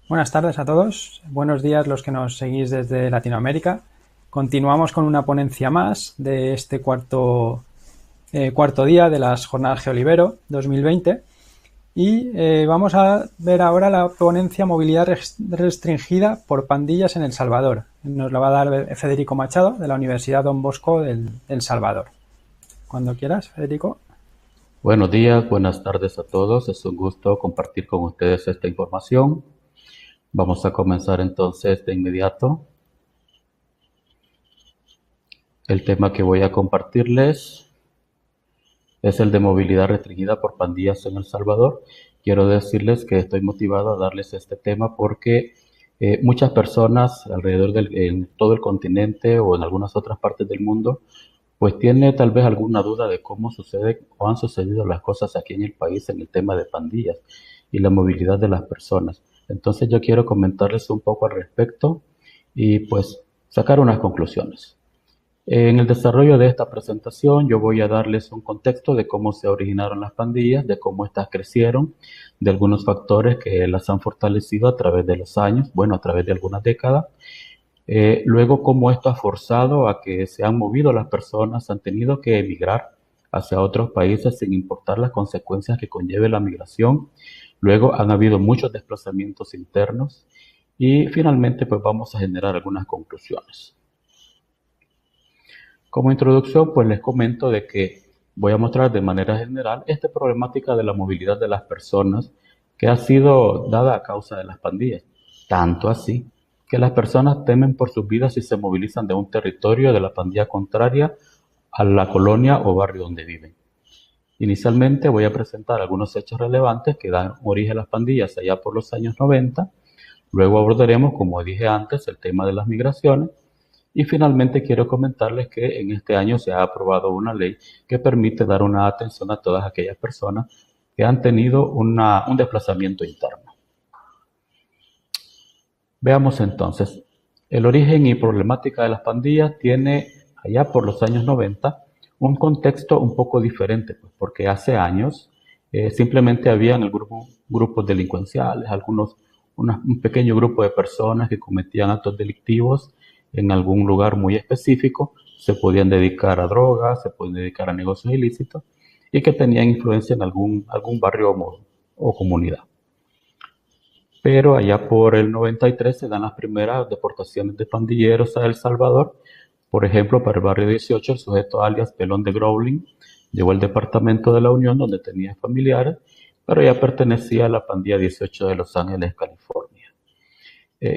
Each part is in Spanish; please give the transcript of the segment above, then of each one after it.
Buenas tardes a todos, buenos días los que nos seguís desde Latinoamérica. Continuamos con una ponencia más de este cuarto día de las Jornadas Geolibero 2020 y vamos a ver ahora la ponencia Movilidad Restringida por Pandillas en El Salvador. Nos la va a dar Federico Machado de la Universidad Don Bosco del El Salvador. Cuando quieras, Federico. Buenos días, buenas tardes a todos. Es un gusto compartir con ustedes esta información. Vamos a comenzar entonces de inmediato. El tema que voy a compartirles es el de movilidad restringida por pandillas en El Salvador. Quiero decirles que estoy motivado a darles este tema porque muchas personas alrededor en todo el continente o en algunas otras partes del mundo pues tiene tal vez alguna duda de cómo sucede o han sucedido las cosas aquí en el país en el tema de pandillas y la movilidad de las personas. Entonces yo quiero comentarles un poco al respecto y pues sacar unas conclusiones. En el desarrollo de esta presentación yo voy a darles un contexto de cómo se originaron las pandillas, de cómo éstas crecieron, de algunos factores que las han fortalecido a través de los años, bueno, a través de algunas décadas. Luego, cómo esto ha forzado a que se han movido las personas, han tenido que emigrar hacia otros países sin importar las consecuencias que conlleve la migración. Luego han habido muchos desplazamientos internos y finalmente pues vamos a generar algunas conclusiones. Como introducción pues les comento de que voy a mostrar de manera general esta problemática de la movilidad de las personas que ha sido dada a causa de las pandillas. Tanto así que las personas temen por sus vidas si se movilizan de un territorio de la pandilla contraria a la colonia o barrio donde viven. Inicialmente voy a presentar algunos hechos relevantes que dan origen a las pandillas allá por los años 90. Luego abordaremos, como dije antes, el tema de las migraciones. Y finalmente quiero comentarles que en este año se ha aprobado una ley que permite dar una atención a todas aquellas personas que han tenido un desplazamiento interno. Veamos entonces, el origen y problemática de las pandillas tiene allá por los años 90 un contexto un poco diferente, pues, porque hace años simplemente habían grupos delincuenciales, un pequeño grupo de personas que cometían actos delictivos en algún lugar muy específico, se podían dedicar a drogas, se podían dedicar a negocios ilícitos y que tenían influencia en algún barrio o comunidad. Pero allá por el 93 se dan las primeras deportaciones de pandilleros a El Salvador. Por ejemplo, para el barrio 18, el sujeto alias Pelón de Growling llegó al departamento de la Unión donde tenía familiares, pero ya pertenecía a la pandilla 18 de Los Ángeles, California.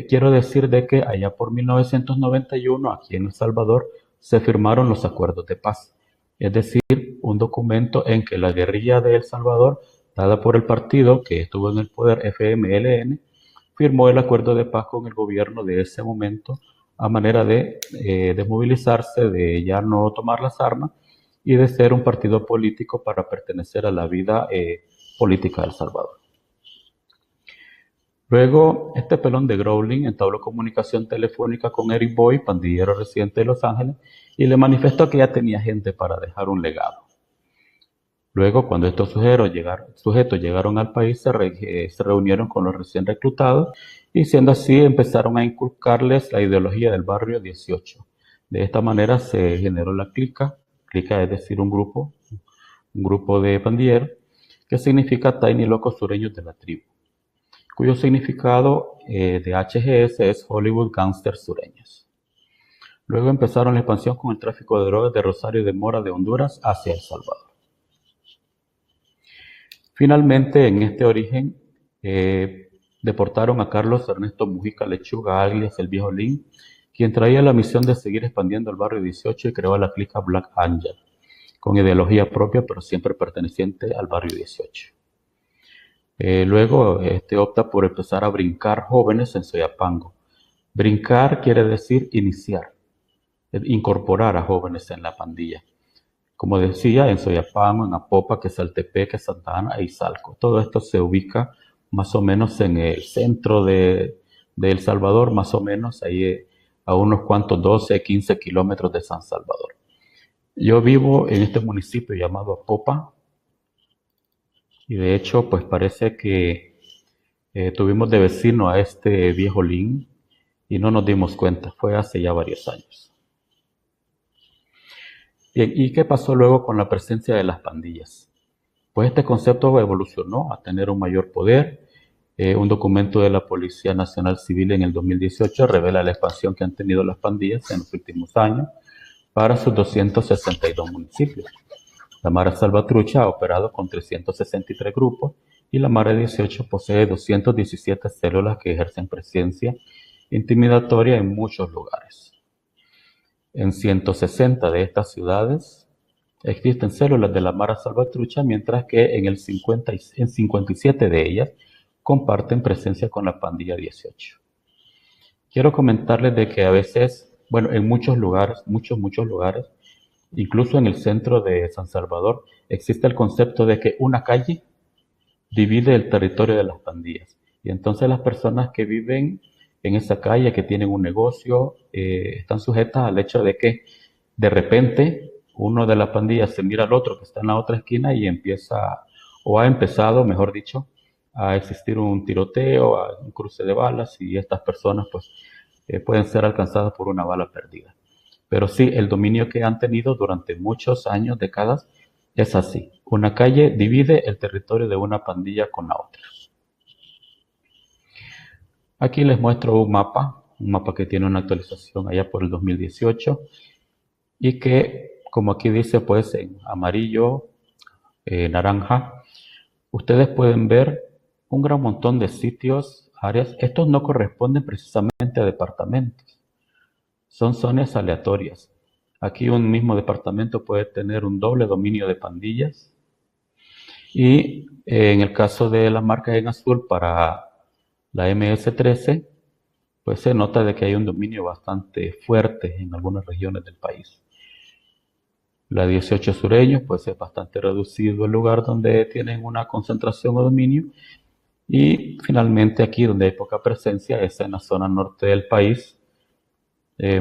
Quiero decir de que allá por 1991, aquí en El Salvador, se firmaron los acuerdos de paz, es decir, un documento en que la guerrilla de El Salvador, dada por el partido que estuvo en el poder FMLN, firmó el acuerdo de paz con el gobierno de ese momento a manera de desmovilizarse, de ya no tomar las armas y de ser un partido político para pertenecer a la vida política de El Salvador. Luego, este pelón de Growling entabló comunicación telefónica con Eric Boy, pandillero residente de Los Ángeles, y le manifestó que ya tenía gente para dejar un legado. Luego, cuando estos sujetos llegaron al país, se reunieron con los recién reclutados y siendo así empezaron a inculcarles la ideología del barrio 18. De esta manera se generó la clica es decir, un grupo de pandilleros, que significa Tiny Locos Sureños de la Tribu, cuyo significado de HGS es Hollywood Gangsters Sureños. Luego empezaron la expansión con el tráfico de drogas de Rosario de Mora de Honduras hacia El Salvador. Finalmente, en este origen, deportaron a Carlos Ernesto Mujica Lechuga, alias el Viejo Lin, quien traía la misión de seguir expandiendo el barrio 18 y creó la clica Black Angel, con ideología propia pero siempre perteneciente al barrio 18. Luego opta por empezar a brincar jóvenes en Soyapango. Brincar quiere decir iniciar, incorporar a jóvenes en la pandilla. Como decía, en Soyapango, en Apopa, Quesaltepeque, Santa Ana e Izalco. Todo esto se ubica más o menos en el centro de El Salvador, más o menos ahí a unos cuantos 12, 15 kilómetros de San Salvador. Yo vivo en este municipio llamado Apopa y de hecho pues parece que Tuvimos de vecino a este viejo Lin y no nos dimos cuenta, fue hace ya varios años. Bien, ¿y qué pasó luego con la presencia de las pandillas? Pues este concepto evolucionó a tener un mayor poder. Un documento de la Policía Nacional Civil en el 2018 revela la expansión que han tenido las pandillas en los últimos años para sus 262 municipios. La Mara Salvatrucha ha operado con 363 grupos y la Mara 18 posee 217 células que ejercen presencia intimidatoria en muchos lugares. En 160 de estas ciudades existen células de la Mara Salvatrucha, mientras que en 57 de ellas comparten presencia con la pandilla 18. Quiero comentarles de que a veces, bueno, en muchos lugares, muchos lugares, incluso en el centro de San Salvador, existe el concepto de que una calle divide el territorio de las pandillas. Y entonces las personas que viven en esa calle, que tienen un negocio, están sujetas al hecho de que de repente uno de la pandilla se mira al otro que está en la otra esquina y empieza, o ha empezado, mejor dicho, a existir un tiroteo, un cruce de balas y estas personas pues pueden ser alcanzadas por una bala perdida. Pero sí, el dominio que han tenido durante muchos años, décadas, es así. Una calle divide el territorio de una pandilla con la otra. Aquí les muestro un mapa que tiene una actualización allá por el 2018 y que, como aquí dice, pues en amarillo, naranja, ustedes pueden ver un gran montón de sitios, áreas. Estos no corresponden precisamente a departamentos, son zonas aleatorias. Aquí un mismo departamento puede tener un doble dominio de pandillas y en el caso de las marcas en azul para la MS-13, pues se nota de que hay un dominio bastante fuerte en algunas regiones del país. La 18 sureños, pues es bastante reducido el lugar donde tienen una concentración o dominio. Y finalmente aquí donde hay poca presencia es en la zona norte del país.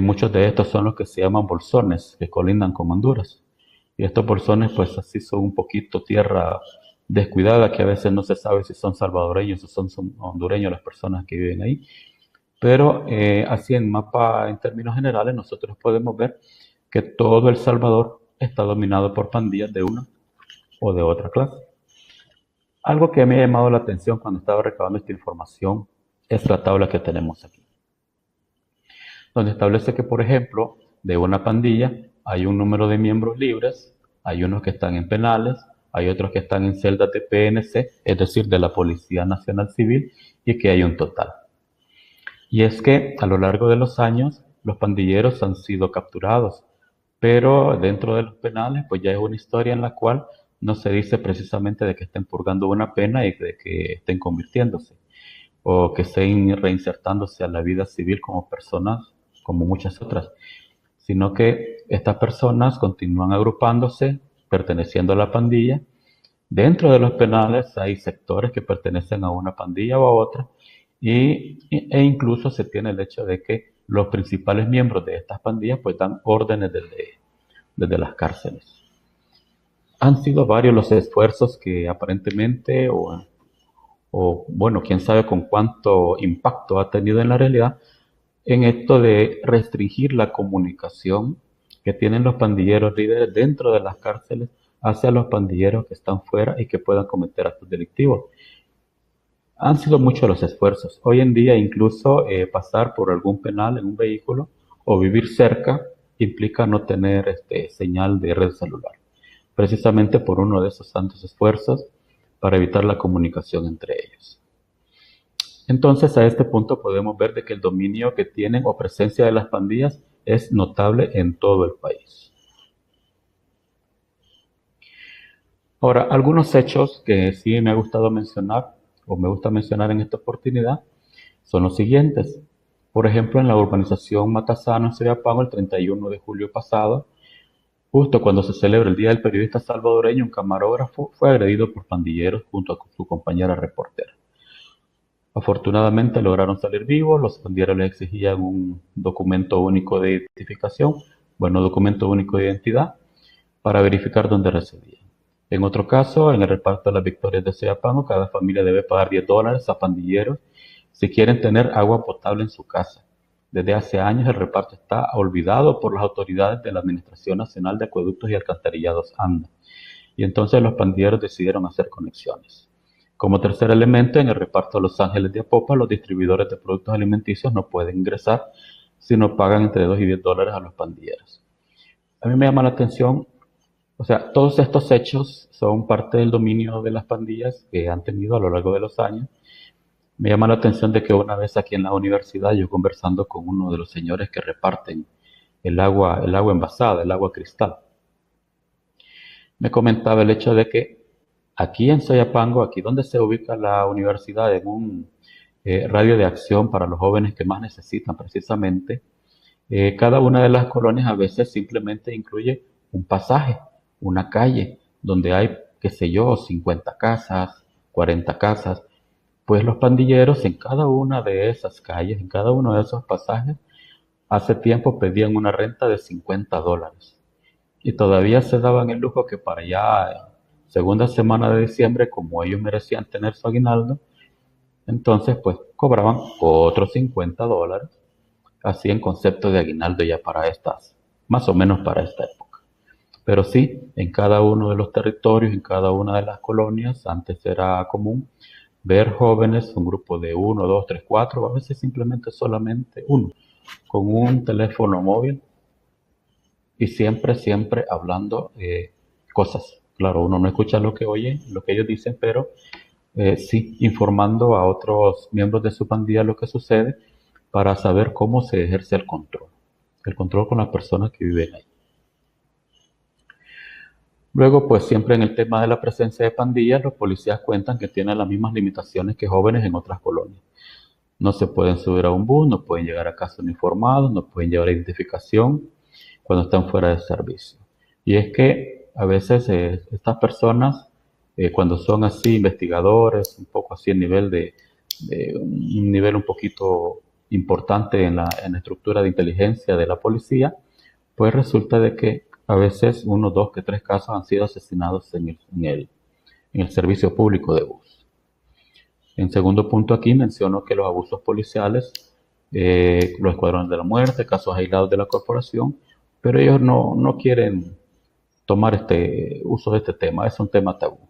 Muchos de estos son los que se llaman bolsones, que colindan con Honduras. Y estos bolsones pues así son un poquito tierra descuidada, que a veces no se sabe si son salvadoreños o son hondureños las personas que viven ahí. Pero así en mapa, en términos generales, nosotros podemos ver que todo El Salvador está dominado por pandillas de una o de otra clase. Algo que me ha llamado la atención cuando estaba recabando esta información es la tabla que tenemos aquí, donde establece que, por ejemplo, de una pandilla hay un número de miembros libres, hay unos que están en penales, hay otros que están en celdas de PNC, es decir, de la Policía Nacional Civil, y que hay un total. Y es que a lo largo de los años los pandilleros han sido capturados, pero dentro de los penales pues ya es una historia en la cual no se dice precisamente de que estén purgando una pena y de que estén convirtiéndose o que estén reinsertándose a la vida civil como personas como muchas otras, sino que estas personas continúan agrupándose, perteneciendo a la pandilla. Dentro de los penales hay sectores que pertenecen a una pandilla o a otra e incluso se tiene el hecho de que los principales miembros de estas pandillas pues dan órdenes desde las cárceles. Han sido varios los esfuerzos que aparentemente, o bueno, quién sabe con cuánto impacto ha tenido en la realidad, en esto de restringir la comunicación que tienen los pandilleros líderes dentro de las cárceles hacia los pandilleros que están fuera y que puedan cometer actos delictivos. Han sido muchos los esfuerzos. Hoy en día incluso pasar por algún penal en un vehículo o vivir cerca implica no tener señal de red celular, precisamente por uno de esos tantos esfuerzos para evitar la comunicación entre ellos. Entonces a este punto podemos ver de que el dominio que tienen o presencia de las pandillas es notable en todo el país. Ahora, algunos hechos que sí me ha gustado mencionar o me gusta mencionar en esta oportunidad son los siguientes. Por ejemplo, en la urbanización Matasano en Soyapango, el 31 de julio pasado, justo cuando se celebra el Día del Periodista Salvadoreño, un camarógrafo fue agredido por pandilleros junto a su compañera reportera. Afortunadamente lograron salir vivos, los pandilleros les exigían un documento único de identificación, documento único de identidad, para verificar dónde residían. En otro caso, en el reparto de las victorias de Soyapango, cada familia debe pagar $10 a pandilleros si quieren tener agua potable en su casa. Desde hace años el reparto está olvidado por las autoridades de la Administración Nacional de Acueductos y Alcantarillados ANDA, y entonces los pandilleros decidieron hacer conexiones. Como tercer elemento, en el reparto de Los Ángeles de Apopa, los distribuidores de productos alimenticios no pueden ingresar si no pagan entre 2 y $10 a los pandilleros. A mí me llama la atención, o sea, todos estos hechos son parte del dominio de las pandillas que han tenido a lo largo de los años. Me llama la atención de que una vez aquí en la universidad, yo conversando con uno de los señores que reparten el agua envasada, el agua cristal, me comentaba el hecho de que aquí en Soyapango, aquí donde se ubica la universidad, en un radio de acción para los jóvenes que más necesitan precisamente, cada una de las colonias a veces simplemente incluye un pasaje, una calle, donde hay, qué sé yo, 50 casas, 40 casas. Pues los pandilleros en cada una de esas calles, en cada uno de esos pasajes, hace tiempo pedían una renta de $50. Y todavía se daban el lujo que para ya segunda semana de diciembre, como ellos merecían tener su aguinaldo, entonces pues cobraban otros $50, así en concepto de aguinaldo ya para estas, más o menos para esta época. Pero sí, en cada uno de los territorios, en cada una de las colonias, antes era común ver jóvenes, un grupo de uno, dos, tres, cuatro, a veces simplemente solamente uno, con un teléfono móvil y siempre hablando cosas. Claro, uno no escucha lo que oye, lo que ellos dicen, pero sí informando a otros miembros de su pandilla lo que sucede para saber cómo se ejerce el control con las personas que viven ahí. Luego, pues siempre en el tema de la presencia de pandillas, los policías cuentan que tienen las mismas limitaciones que jóvenes en otras colonias. No se pueden subir a un bus, no pueden llegar a casa uniformados, no pueden llevar identificación cuando están fuera de servicio. Y es que a veces estas personas, cuando son así investigadores, un poco así el nivel de un nivel un poquito importante en la estructura de inteligencia de la policía, pues resulta de que a veces uno, dos, que tres casos han sido asesinados en el servicio público de bus. En segundo punto aquí menciono que los abusos policiales, los escuadrones de la muerte, casos aislados de la corporación, pero ellos no quieren tomar uso de este tema, es un tema tabú.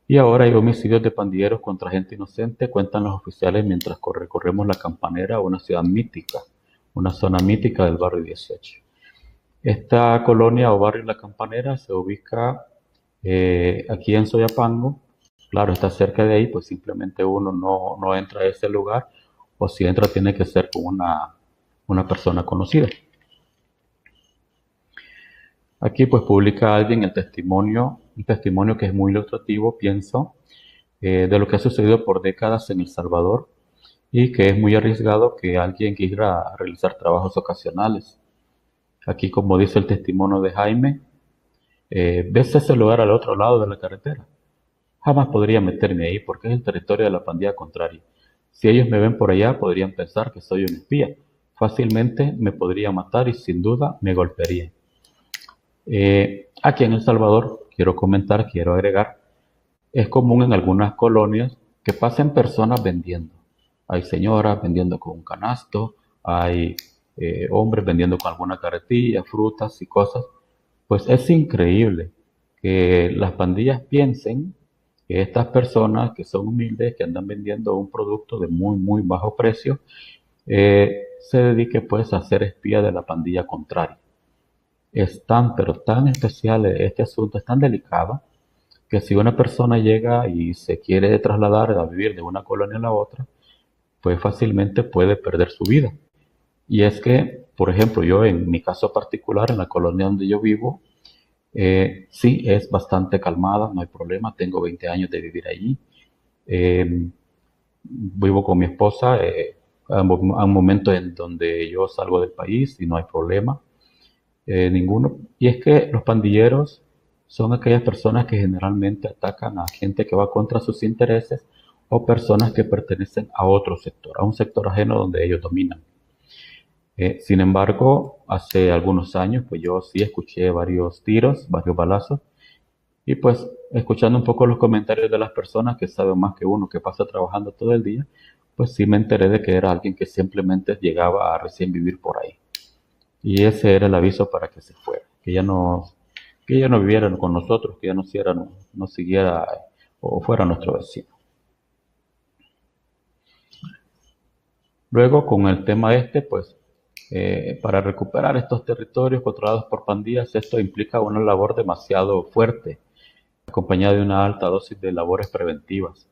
Y ahora hay homicidios de pandilleros contra gente inocente, cuentan los oficiales mientras recorremos la Campanera, una ciudad mítica, una zona mítica del barrio 18. Esta colonia o barrio La Campanera se ubica aquí en Soyapango. Claro, está cerca de ahí, pues simplemente uno no entra a ese lugar, o si entra tiene que ser con una persona conocida. Aquí pues publica alguien un testimonio que es muy ilustrativo, pienso, de lo que ha sucedido por décadas en El Salvador y que es muy arriesgado que alguien quiera realizar trabajos ocasionales. Aquí, como dice el testimonio de Jaime, ¿ves ese lugar al otro lado de la carretera? Jamás podría meterme ahí porque es el territorio de la pandilla contraria. Si ellos me ven por allá, podrían pensar que soy un espía. Fácilmente me podrían matar y sin duda me golpearían. Aquí en El Salvador, quiero agregar, es común en algunas colonias que pasen personas vendiendo. Hay señoras vendiendo con un canasto, hay hombres vendiendo con alguna carretilla, frutas y cosas. Pues es increíble que las pandillas piensen que estas personas que son humildes, que andan vendiendo un producto de muy bajo precio, se dediquen pues a ser espía de la pandilla contraria. Es tan, pero tan especial este asunto, es tan delicado, que si una persona llega y se quiere trasladar a vivir de una colonia a la otra, pues fácilmente puede perder su vida. Y es que, por ejemplo, yo en mi caso particular, en la colonia donde yo vivo, sí es bastante calmada, no hay problema, tengo 20 años de vivir allí. Vivo con mi esposa, a un momento en donde yo salgo del país y no hay problema ninguno. Y es que los pandilleros son aquellas personas que generalmente atacan a gente que va contra sus intereses o personas que pertenecen a otro sector, a un sector ajeno donde ellos dominan. Sin embargo, hace algunos años, pues yo sí escuché varios tiros, varios balazos, Y pues escuchando un poco los comentarios de las personas que saben más que uno, que pasa trabajando todo el día, pues sí me enteré de que era alguien que simplemente llegaba a recién vivir por ahí. Y ese era el aviso para que se fuera, que ya no viviera con nosotros, que ya no siguiera o fuera nuestro vecino. Luego, con el tema pues para recuperar estos territorios controlados por pandillas, esto implica una labor demasiado fuerte, acompañada de una alta dosis de labores preventivas.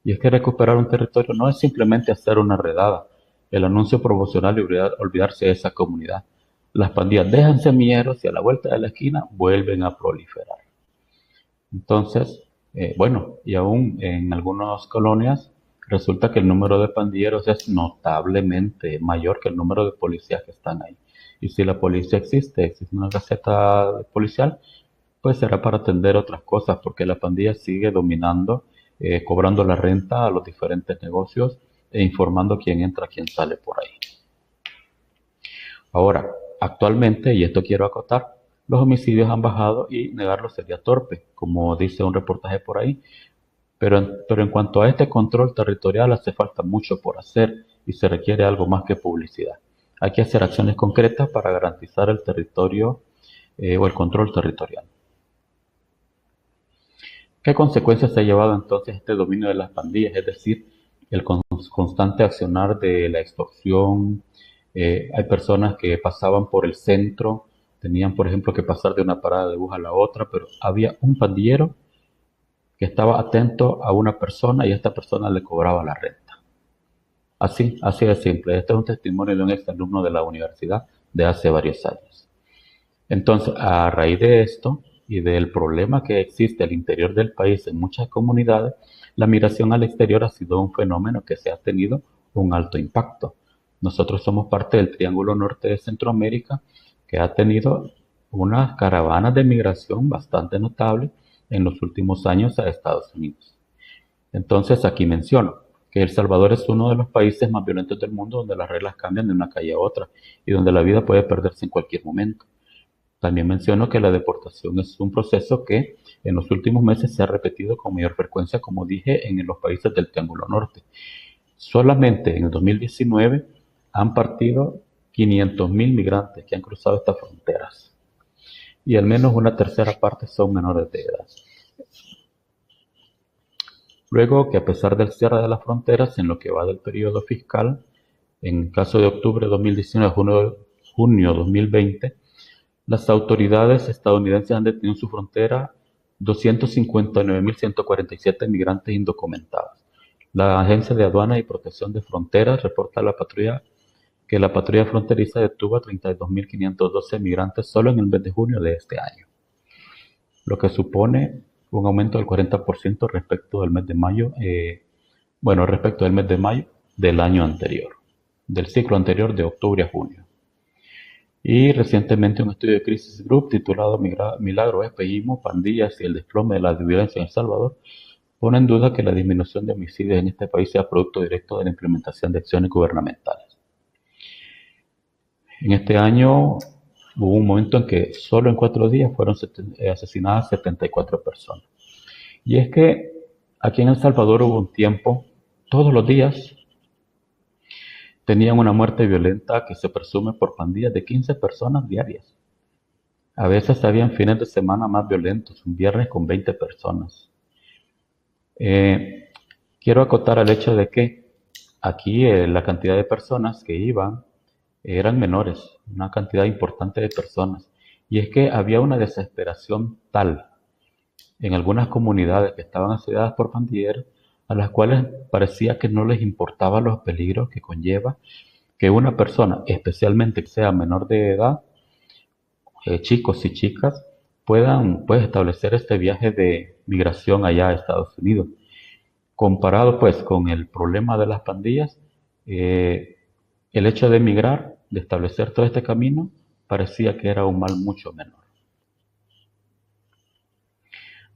Y es que recuperar un territorio no es simplemente hacer una redada, el anuncio promocional y olvidarse de esa comunidad. Las pandillas dejan semilleros y a la vuelta de la esquina vuelven a proliferar. Entonces, bueno, y aún en algunas colonias resulta que el número de pandilleros es notablemente mayor que el número de policías que están ahí. Y si la policía existe una caseta policial, pues será para atender otras cosas, porque la pandilla sigue dominando, cobrando la renta a los diferentes negocios e informando quién entra, quién sale por ahí. Ahora, actualmente, y esto quiero acotar, los homicidios han bajado y negarlo sería torpe, como dice un reportaje por ahí, pero en cuanto a este control territorial hace falta mucho por hacer y se requiere algo más que publicidad. Hay que hacer acciones concretas para garantizar el territorio o el control territorial. ¿Qué consecuencias ha llevado entonces este dominio de las pandillas? Es decir, el constante accionar de la extorsión. Hay personas que pasaban por el centro, tenían por ejemplo que pasar de una parada de bus a la otra, pero había un pandillero que estaba atento a una persona y esta persona le cobraba la renta. Así de simple. Este es un testimonio de un exalumno de la universidad de hace varios años. Entonces, a raíz de esto y del problema que existe al interior del país en muchas comunidades, la migración al exterior ha sido un fenómeno que se ha tenido un alto impacto. Nosotros somos parte del Triángulo Norte de Centroamérica, que ha tenido unas caravanas de migración bastante notables en los últimos años a Estados Unidos. Entonces, aquí menciono que El Salvador es uno de los países más violentos del mundo donde las reglas cambian de una calle a otra y donde la vida puede perderse en cualquier momento. También menciono que la deportación es un proceso que en los últimos meses se ha repetido con mayor frecuencia, como dije, en los países del Triángulo Norte. Solamente en el 2019 han partido 500.000 migrantes que han cruzado estas fronteras y al menos una tercera parte son menores de edad. Luego que a pesar del cierre de las fronteras en lo que va del periodo fiscal, en el caso de octubre de 2019 a junio 2020, las autoridades estadounidenses han detenido en su frontera 259.147 migrantes indocumentados. La Agencia de Aduanas y Protección de Fronteras reporta que la patrulla fronteriza detuvo a 32.512 migrantes solo en el mes de junio de este año, lo que supone un aumento del 40% respecto del mes de mayo, respecto del mes de mayo del año anterior, del ciclo anterior de octubre a junio. Y recientemente un estudio de Crisis Group titulado Milagro, Espejismo, Pandillas y el desplome de la violencia en El Salvador pone en duda que la disminución de homicidios en este país sea producto directo de la implementación de acciones gubernamentales. En este año hubo un momento en que solo en 4 días fueron asesinadas 74 personas. Y es que aquí en El Salvador hubo un tiempo, todos los días, tenían una muerte violenta que se presume por pandillas de 15 personas diarias. A veces habían fines de semana más violentos, un viernes con 20 personas. Quiero acotar el hecho de que aquí la cantidad de personas que iban eran menores, una cantidad importante de personas. Y es que había una desesperación tal en algunas comunidades que estaban asediadas por pandilleros, a las cuales parecía que no les importaban los peligros que conlleva que una persona, especialmente que sea menor de edad, chicos y chicas, puedan pues, establecer este viaje de migración allá a Estados Unidos. Comparado pues con el problema de las pandillas, eh, el hecho de emigrar, de establecer todo este camino, parecía que era un mal mucho menor.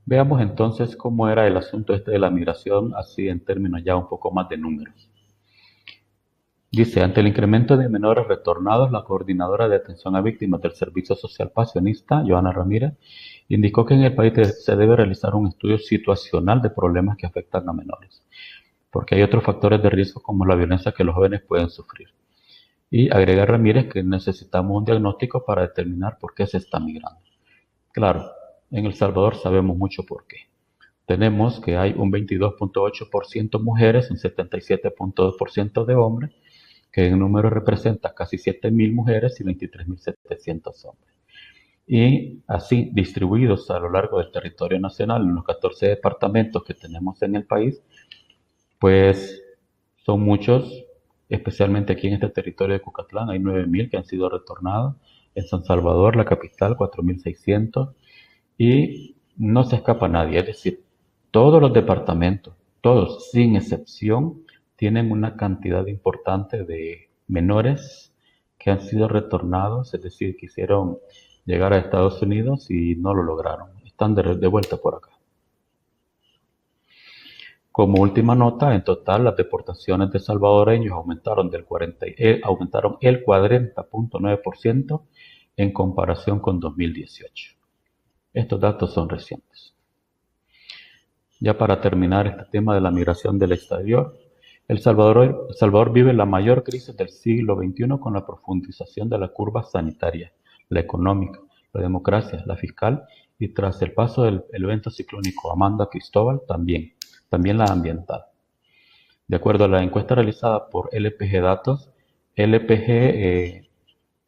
Veamos entonces cómo era el asunto este de la migración, así en términos ya un poco más de números. Dice, ante el incremento de menores retornados, la coordinadora de atención a víctimas del Servicio Social Pasionista, Joana Ramírez, indicó que en el país se debe realizar un estudio situacional de problemas que afectan a menores, porque hay otros factores de riesgo como la violencia que los jóvenes pueden sufrir. Y agrega Ramírez que necesitamos un diagnóstico para determinar por qué se está migrando. Claro, en El Salvador sabemos mucho por qué. Tenemos que hay un 22.8% mujeres, un 77.2% de hombres, que en número representa casi 7.000 mujeres y 23.700 hombres. Y así distribuidos a lo largo del territorio nacional, en los 14 departamentos que tenemos en el país, pues son muchos, especialmente aquí en este territorio de Cucatlán, hay 9.000 que han sido retornados. En San Salvador, la capital, 4.600. Y no se escapa nadie, es decir, todos los departamentos, todos sin excepción, tienen una cantidad importante de menores que han sido retornados, es decir, quisieron llegar a Estados Unidos y no lo lograron. Están de vuelta por acá. Como última nota, en total las deportaciones de salvadoreños aumentaron aumentaron el 40.9% en comparación con 2018. Estos datos son recientes. Ya para terminar este tema de la migración del exterior, El Salvador vive la mayor crisis del siglo XXI con la profundización de la curva sanitaria, la económica, la democracia, la fiscal y tras el paso del evento ciclónico Amanda Cristóbal también la ambiental. De acuerdo a la encuesta realizada por LPG Datos, LPG es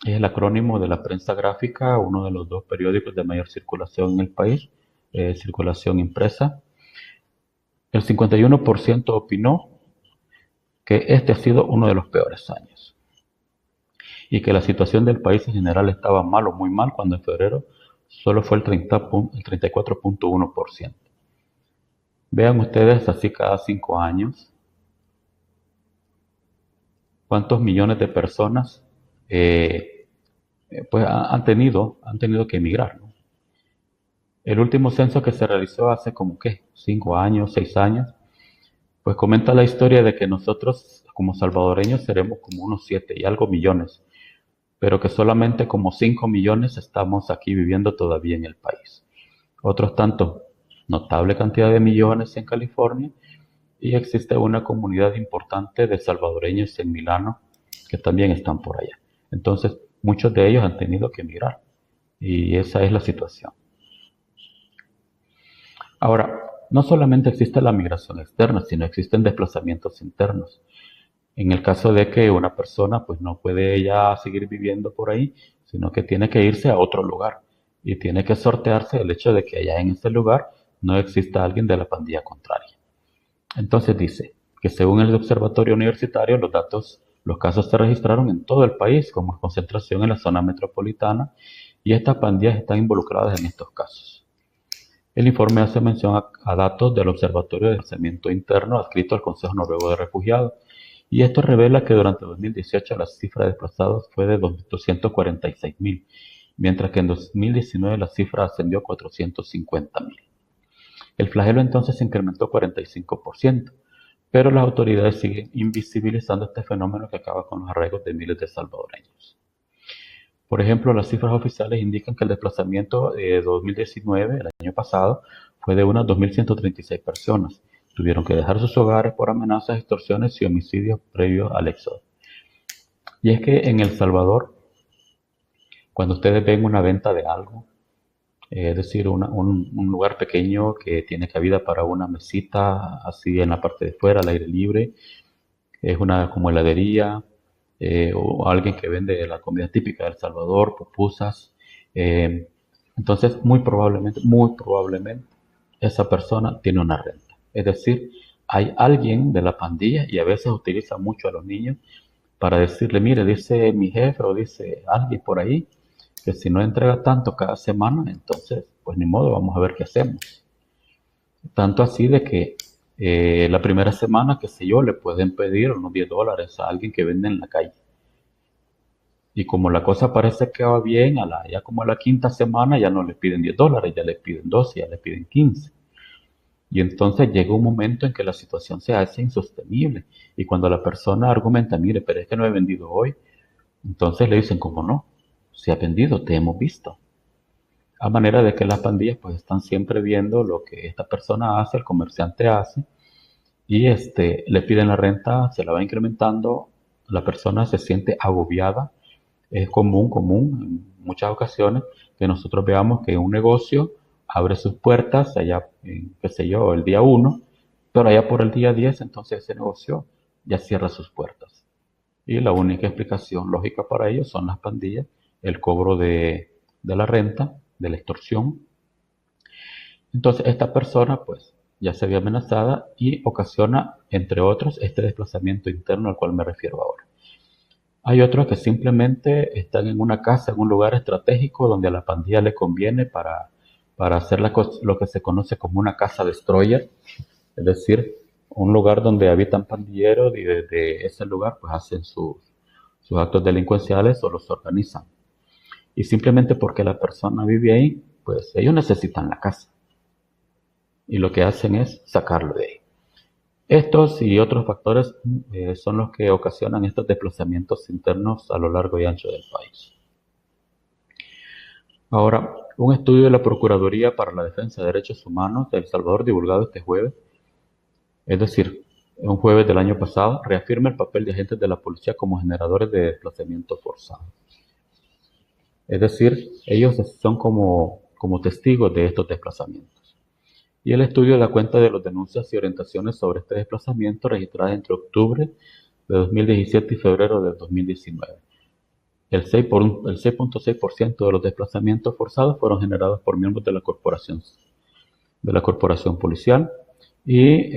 el acrónimo de la prensa gráfica, uno de los dos periódicos de mayor circulación en el país, circulación impresa. El 51% opinó que este ha sido uno de los peores años y que la situación del país en general estaba mal o muy mal cuando en febrero solo fue el 34.1%. Vean ustedes así cada 5 años cuántos millones de personas pues han tenido que emigrar, ¿no? El último censo que se realizó hace como que 5 años, 6 años, pues comenta la historia de que nosotros como salvadoreños seremos como unos 7 y algo millones, pero que solamente como 5 millones estamos aquí viviendo todavía en el país. Otros tantos, notable cantidad de millones en California, y existe una comunidad importante de salvadoreños en Milano que también están por allá. Entonces, muchos de ellos han tenido que emigrar y esa es la situación. Ahora, no solamente existe la migración externa, sino existen desplazamientos internos. En el caso de que una persona pues no puede ya seguir viviendo por ahí, sino que tiene que irse a otro lugar y tiene que sortearse el hecho de que allá en ese lugar no exista alguien de la pandilla contraria. Entonces dice que según el observatorio universitario, los casos se registraron en todo el país como concentración en la zona metropolitana y estas pandillas están involucradas en estos casos. El informe hace mención a datos del Observatorio de Desplazamiento Interno adscrito al Consejo Noruego de Refugiados, y esto revela que durante 2018 la cifra de desplazados fue de 246.000, mientras que en 2019 la cifra ascendió a 450.000. El flagelo entonces se incrementó 45%, pero las autoridades siguen invisibilizando este fenómeno que acaba con los arraigos de miles de salvadoreños. Por ejemplo, las cifras oficiales indican que el desplazamiento de 2019, el año pasado, fue de unas 2.136 personas. Tuvieron que dejar sus hogares por amenazas, extorsiones y homicidios previos al éxodo. Y es que en El Salvador, cuando ustedes ven una venta de algo, es decir, un lugar pequeño que tiene cabida para una mesita así en la parte de fuera, al aire libre, es una como heladería, o alguien que vende la comida típica de El Salvador, pupusas. Entonces, muy probablemente, esa persona tiene una renta. Es decir, hay alguien de la pandilla y a veces utiliza mucho a los niños para decirle, mire, dice mi jefe o dice alguien por ahí, que si no entrega tanto cada semana, entonces, pues ni modo, vamos a ver qué hacemos. Tanto así de que la primera semana, qué sé yo, le pueden pedir unos $10 a alguien que vende en la calle. Y como la cosa parece que va bien, ya como a la quinta semana ya no le piden $10, ya le piden 12, ya le piden 15. Y entonces llega un momento en que la situación se hace insostenible. Y cuando la persona argumenta, mire, pero es que no he vendido hoy, entonces le dicen, ¿cómo no? Se ha vendido, te hemos visto. A manera de que las pandillas pues están siempre viendo lo que esta persona hace, el comerciante hace, y le piden la renta, se la va incrementando, la persona se siente agobiada. Es común en muchas ocasiones que nosotros veamos que un negocio abre sus puertas allá, qué sé yo, el día 1, pero allá por el día 10 entonces ese negocio ya cierra sus puertas. Y la única explicación lógica para ello son las pandillas, el cobro de la renta, de la extorsión. Entonces esta persona pues ya se ve amenazada y ocasiona, entre otros, este desplazamiento interno al cual me refiero ahora. Hay otros que simplemente están en una casa, en un lugar estratégico donde a la pandilla le conviene para hacer lo que se conoce como una casa destroyer, es decir, un lugar donde habitan pandilleros y desde ese lugar pues hacen sus actos delincuenciales o los organizan. Y simplemente porque la persona vive ahí, pues ellos necesitan la casa. Y lo que hacen es sacarlo de ahí. Estos y otros factores son los que ocasionan estos desplazamientos internos a lo largo y ancho del país. Ahora, un estudio de la Procuraduría para la Defensa de Derechos Humanos de El Salvador, divulgado este jueves, es decir, un jueves del año pasado, reafirma el papel de agentes de la policía como generadores de desplazamiento forzado. Es decir, ellos son como testigos de estos desplazamientos. Y el estudio da cuenta de las denuncias y orientaciones sobre este desplazamiento registradas entre octubre de 2017 y febrero de 2019. El 6.6% de los desplazamientos forzados fueron generados por miembros de la corporación policial. Y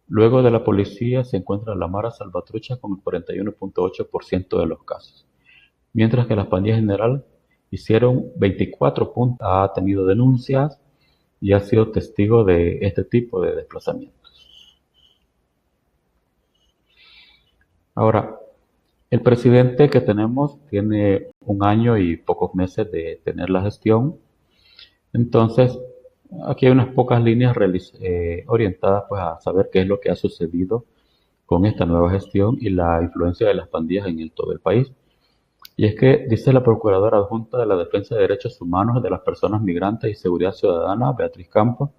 luego de la policía se encuentra la Mara Salvatrucha con el 41.8% de los casos. Mientras que la pandilla general hicieron 24 puntos, ha tenido denuncias y ha sido testigo de este tipo de desplazamientos. Ahora, el presidente que tenemos tiene 1 año y pocos meses de tener la gestión. Entonces, aquí hay unas pocas líneas orientadas pues, a saber qué es lo que ha sucedido con esta nueva gestión y la influencia de las pandillas en todo el país. Y es que dice la Procuradora Adjunta de la Defensa de Derechos Humanos de las Personas Migrantes y Seguridad Ciudadana, Beatriz Campos,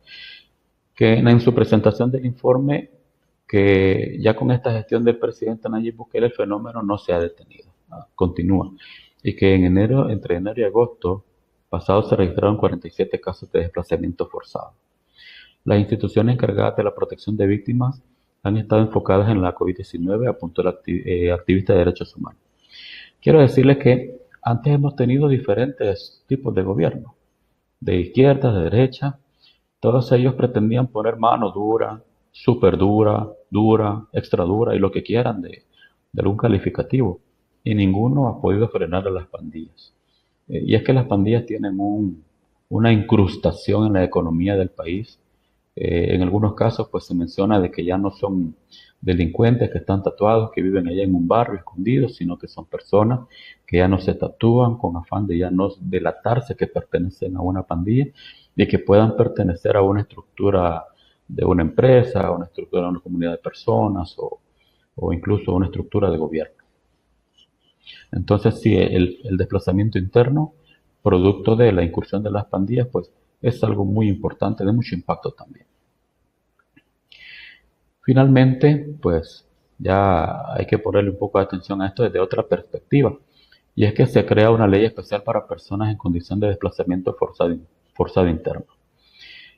que en su presentación del informe que ya con esta gestión del presidente Nayib Bukele el fenómeno no se ha detenido, continúa, y que entre enero y agosto pasado se registraron 47 casos de desplazamiento forzado. Las instituciones encargadas de la protección de víctimas han estado enfocadas en la COVID-19, apuntó el activista de derechos humanos. Quiero decirles que antes hemos tenido diferentes tipos de gobierno, de izquierda, de derecha. Todos ellos pretendían poner mano dura, súper dura, dura, extra dura y lo que quieran de algún calificativo. Y ninguno ha podido frenar a las pandillas. Y es que las pandillas tienen una incrustación en la economía del país. En algunos casos pues se menciona de que ya no son delincuentes que están tatuados, que viven allá en un barrio escondidos, sino que son personas que ya no se tatúan con afán de ya no delatarse que pertenecen a una pandilla y que puedan pertenecer a una estructura de una empresa, a una estructura de una comunidad de personas o incluso a una estructura de gobierno. Entonces sí, el desplazamiento interno, producto de la incursión de las pandillas, pues es algo muy importante, de mucho impacto también. Finalmente, pues ya hay que ponerle un poco de atención a esto desde otra perspectiva, y es que se crea una ley especial para personas en condición de desplazamiento forzado interno.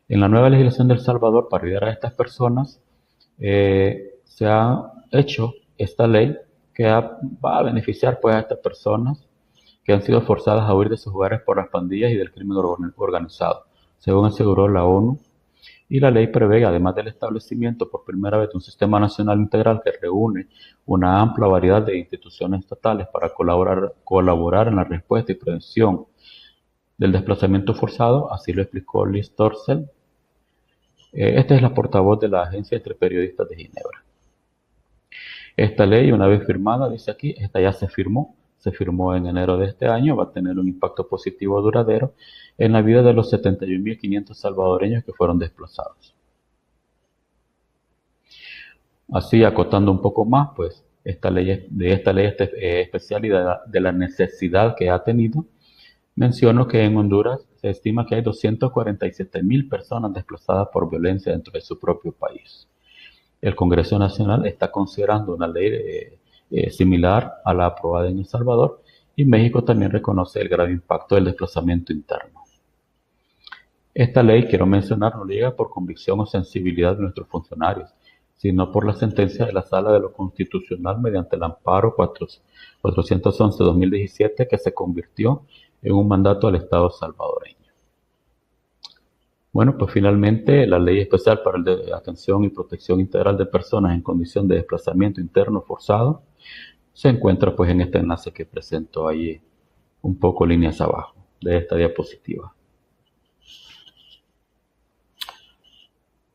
En la nueva legislación de El Salvador, para ayudar a estas personas, se ha hecho esta ley que va a beneficiar pues, a estas personas que han sido forzadas a huir de sus hogares por las pandillas y del crimen organizado, según aseguró la ONU. Y la ley prevé, además del establecimiento por primera vez de un sistema nacional integral que reúne una amplia variedad de instituciones estatales para colaborar en la respuesta y prevención del desplazamiento forzado, así lo explicó Liz Torcel. Esta es la portavoz de la Agencia entre Periodistas de Ginebra. Esta ley, una vez firmada, dice aquí, esta ya se firmó en enero de este año, va a tener un impacto positivo duradero en la vida de los 71.500 salvadoreños que fueron desplazados. Así, acotando un poco más, pues esta ley especial y de la necesidad que ha tenido, menciono que en Honduras se estima que hay 247.000 personas desplazadas por violencia dentro de su propio país. El Congreso Nacional está considerando una ley similar a la aprobada en El Salvador, y México también reconoce el grave impacto del desplazamiento interno. Esta ley, quiero mencionar, no llega por convicción o sensibilidad de nuestros funcionarios, sino por la sentencia de la Sala de lo Constitucional mediante el amparo 411-2017, que se convirtió en un mandato al Estado salvadoreño. Bueno, pues finalmente la Ley Especial para la Atención y Protección Integral de Personas en Condición de Desplazamiento Interno Forzado se encuentra pues en este enlace que presento ahí un poco líneas abajo de esta diapositiva.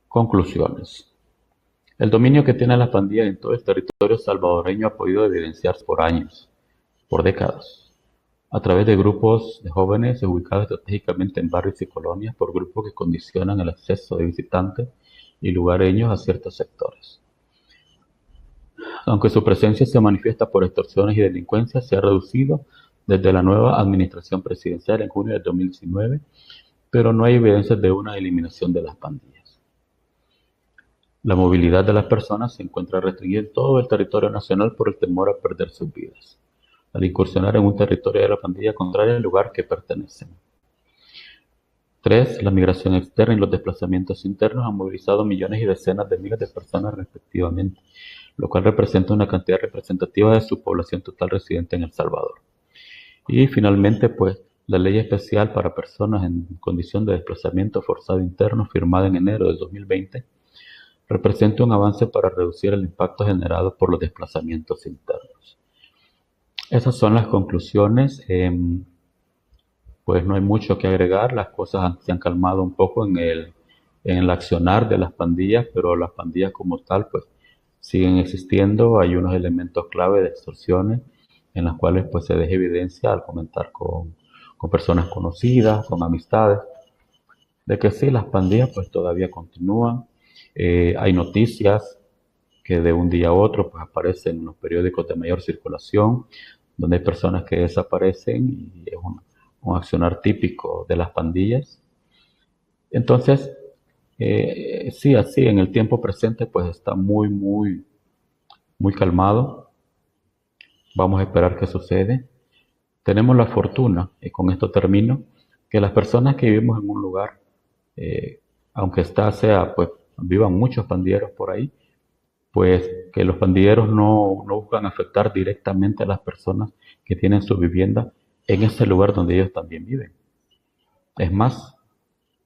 Conclusiones. El dominio que tiene la pandilla en todo el territorio salvadoreño ha podido evidenciarse por años, por décadas, a través de grupos de jóvenes ubicados estratégicamente en barrios y colonias, por grupos que condicionan el acceso de visitantes y lugareños a ciertos sectores. Aunque su presencia se manifiesta por extorsiones y delincuencia, se ha reducido desde la nueva administración presidencial en junio de 2019, pero no hay evidencias de una eliminación de las pandillas. La movilidad de las personas se encuentra restringida en todo el territorio nacional por el temor a perder sus vidas, al incursionar en un territorio de la pandilla contrario al lugar que pertenecen. 3. La migración externa y los desplazamientos internos han movilizado millones y decenas de miles de personas respectivamente, lo cual representa una cantidad representativa de su población total residente en El Salvador. Y finalmente, pues, la Ley Especial para Personas en Condición de Desplazamiento Forzado Interno, firmada en enero de 2020, representa un avance para reducir el impacto generado por los desplazamientos internos. Esas son las conclusiones. Pues no hay mucho que agregar, las cosas se han calmado un poco en el accionar de las pandillas, pero las pandillas como tal pues siguen existiendo. Hay unos elementos clave de extorsiones en las cuales pues se deja evidencia al comentar con personas conocidas, con amistades, de que sí, las pandillas pues todavía continúan. Hay noticias que de un día a otro pues aparecen en los periódicos de mayor circulación, donde hay personas que desaparecen y es un accionar típico de las pandillas. Entonces, sí, así en el tiempo presente pues está muy, muy, muy calmado. Vamos a esperar qué sucede. Tenemos la fortuna, y con esto termino, que las personas que vivimos en un lugar, aunque pues vivan muchos pandilleros por ahí, pues que los pandilleros no buscan afectar directamente a las personas que tienen su vivienda en ese lugar donde ellos también viven. Es más,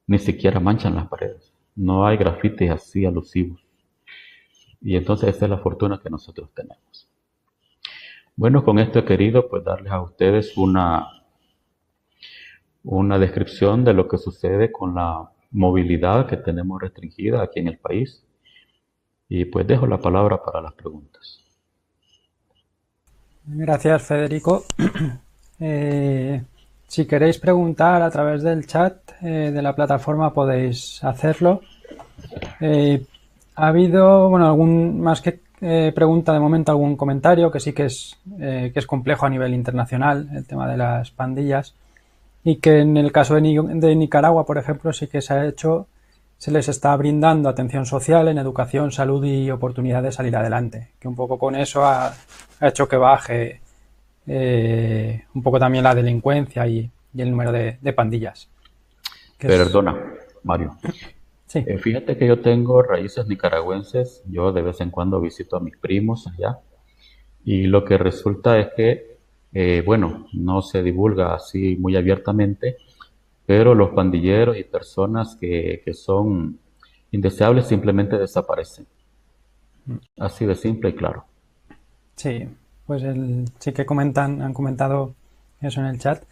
ni siquiera manchan las paredes. No hay grafitis así alusivos. Y entonces esa es la fortuna que nosotros tenemos. Bueno, con esto he querido pues darles a ustedes una descripción de lo que sucede con la movilidad que tenemos restringida aquí en el país. Y pues dejo la palabra para las preguntas. Gracias, Federico. Si queréis preguntar a través del chat de la plataforma podéis hacerlo. Ha habido, bueno, más que pregunta de momento, algún comentario que sí que es complejo a nivel internacional, el tema de las pandillas, y que en el caso de Nicaragua, por ejemplo, sí que se les está brindando atención social en educación, salud y oportunidad de salir adelante, que un poco con eso ha hecho que baje un poco también la delincuencia y el número de pandillas. Perdona, Mario. Sí. Fíjate que yo tengo raíces nicaragüenses, yo de vez en cuando visito a mis primos allá, y lo que resulta es que, bueno, no se divulga así muy abiertamente, pero los pandilleros y personas que son indeseables simplemente desaparecen. Así de simple y claro. Sí, pues sí que han comentado eso en el chat.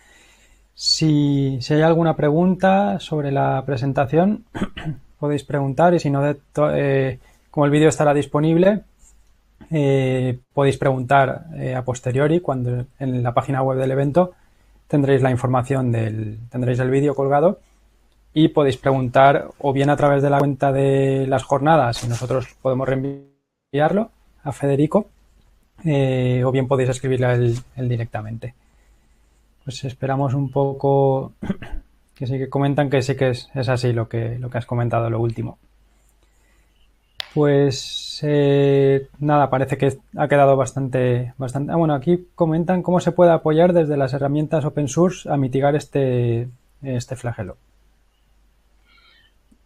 Si hay alguna pregunta sobre la presentación, podéis preguntar, y si no, como el vídeo estará disponible, podéis preguntar a posteriori, cuando en la página web del evento tendréis la información tendréis el vídeo colgado, y podéis preguntar o bien a través de la cuenta de las jornadas, y nosotros podemos reenviar enviarlo a Federico, o bien podéis escribirle a él directamente. Pues esperamos un poco que sí que comentan que sí que es así lo que has comentado, lo último. Pues nada, parece que ha quedado bastante. Bueno, aquí comentan cómo se puede apoyar desde las herramientas open source a mitigar este flagelo.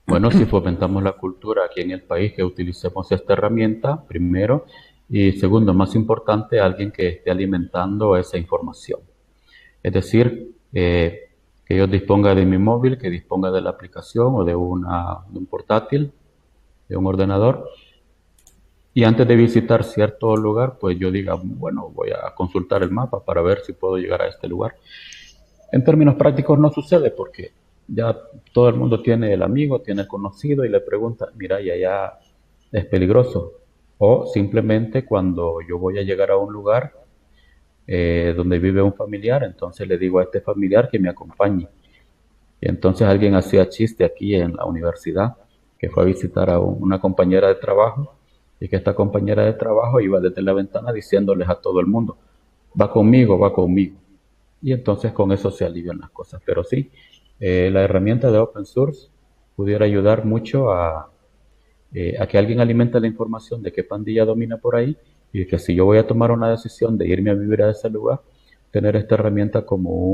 Bueno, si fomentamos la cultura aquí en el país, que utilicemos esta herramienta, primero, y segundo, más importante, alguien que esté alimentando esa información. Es decir, que yo disponga de mi móvil, que disponga de la aplicación o de un portátil, de un ordenador, y antes de visitar cierto lugar, pues yo diga, bueno, voy a consultar el mapa para ver si puedo llegar a este lugar. En términos prácticos no sucede porque ya todo el mundo tiene el amigo, tiene el conocido y le pregunta, mira, y allá es peligroso. O simplemente cuando yo voy a llegar a un lugar donde vive un familiar, entonces le digo a este familiar que me acompañe. Y entonces alguien hacía chiste aquí en la universidad, que fue a visitar a una compañera de trabajo y que esta compañera de trabajo iba desde la ventana diciéndoles a todo el mundo, va conmigo, va conmigo. Y entonces con eso se alivian las cosas. Pero sí, la herramienta de open source pudiera ayudar mucho a que alguien alimente la información de qué pandilla domina por ahí y que si yo voy a tomar una decisión de irme a vivir a ese lugar, tener esta herramienta como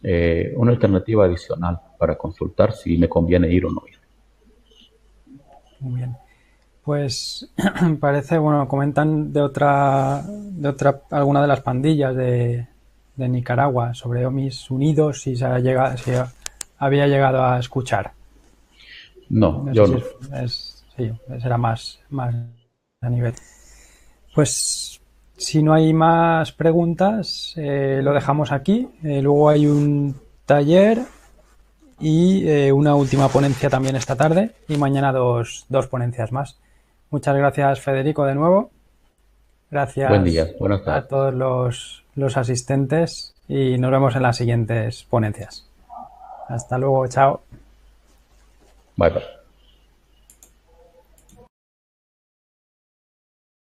una alternativa adicional para consultar si me conviene ir o no ir. Muy bien. Pues parece, bueno, comentan de otra, alguna de las pandillas de Nicaragua sobre Omis Unidos, si había llegado a escuchar. No, No yo sé no. sí, será más a nivel. Pues si no hay más preguntas, lo dejamos aquí. Luego hay un taller y una última ponencia también esta tarde y mañana dos ponencias más. Muchas gracias, Federico, de nuevo. Buen día, Gracias buenas a tardes. todos los asistentes y nos vemos en las siguientes ponencias. Hasta luego, chao. Bye bye.